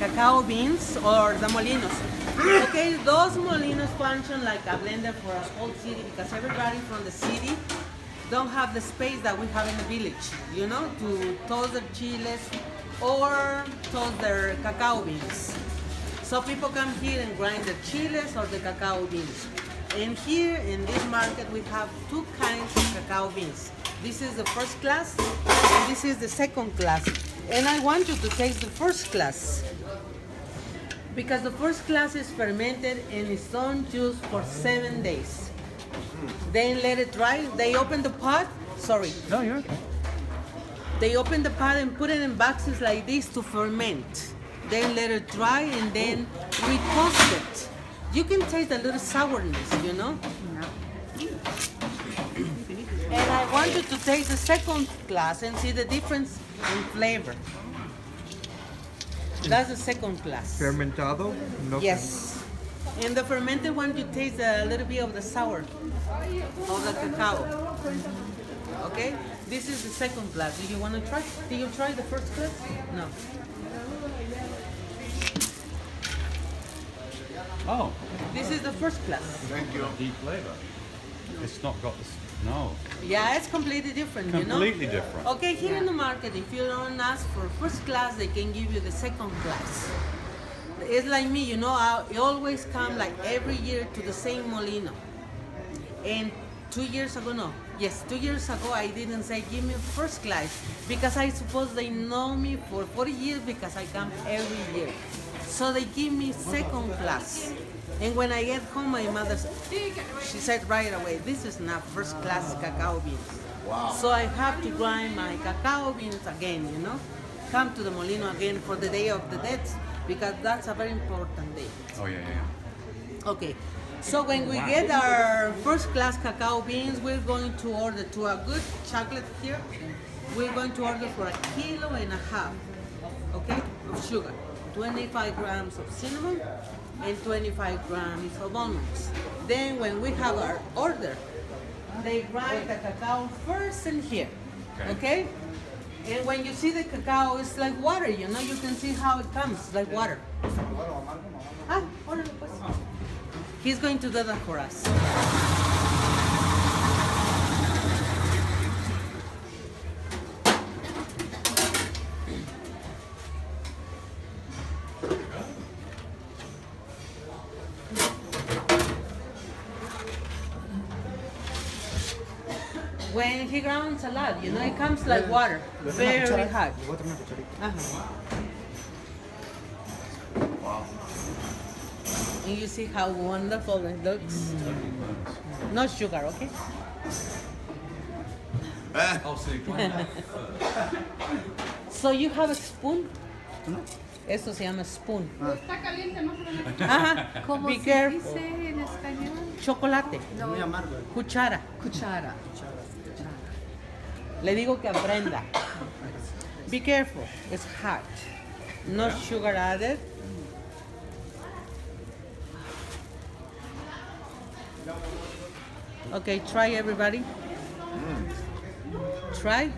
cacao beans or the molinos. Okay, those molinos function like a blender for a whole city because everybody from the city don't have the space that we have in the village, you know, to toast their chiles or toast their cacao beans. So people come here and grind the chiles or the cacao beans. And here in this market we have two kinds of cacao beans. This is the first class and this is the second class. And I want you to taste the first class. Because the first class is fermented in its own juice for 7 days. Then let it dry. They open the pot. Sorry. No, you're okay. They open the pot and put it in boxes like this to ferment. Then let it dry and then we toast it. You can taste a little sourness, you know? And I want you to taste the second class and see the difference in flavor. That's the second class. Fermentado? No. Yes. In the fermented one, you taste a little bit of the sour of the cacao. Okay? This is the second class. Do you want to try? Did you try the first class? No. Oh, This is the first class. Thank you. deep flavor. It's not got this. No. Yeah, it's completely different, you know? Completely different. Okay, here in the market, if you don't ask for first class, they can give you the second class. It's like me, you know, I always come like every year to the same molino. And 2 years ago, no. Yes, 2 years ago, I didn't say, give me first class, because I suppose they know me for 40 years because I come every year. So they give me second class. And when I get home, my mother, she said right away, this is not first class cacao beans. Wow. So I have to grind my cacao beans again, you know? Come to the molino again for the Day of the Dead, because that's a very important day. Oh, yeah, yeah. Okay, so when we get our first class cacao beans, we're going to order to a good chocolate here. We're going to order for 1.5 kilos, okay, of sugar, 25 grams of cinnamon, and 25 grams of almonds. Then when we have our order, they grind the cacao first in here, okay? And when you see the cacao, it's like water, you know? You can see how it comes, like water. Ah, órale, pues. He's going to do that for us. When he grounds a lot, you know, it comes like water, very hot. Uh-huh. Wow. And you see how wonderful it looks. No sugar, okay? Oh, so you grind that. So you have a spoon? Eso se llama spoon. Está caliente, no se lo meto. Ajá. Como Be se careful. dice en español. Chocolate. Muy amargo. Cuchara. Cuchara. Le digo que aprenda. Be careful. It's hot. No sugar added. Okay, try everybody. Try.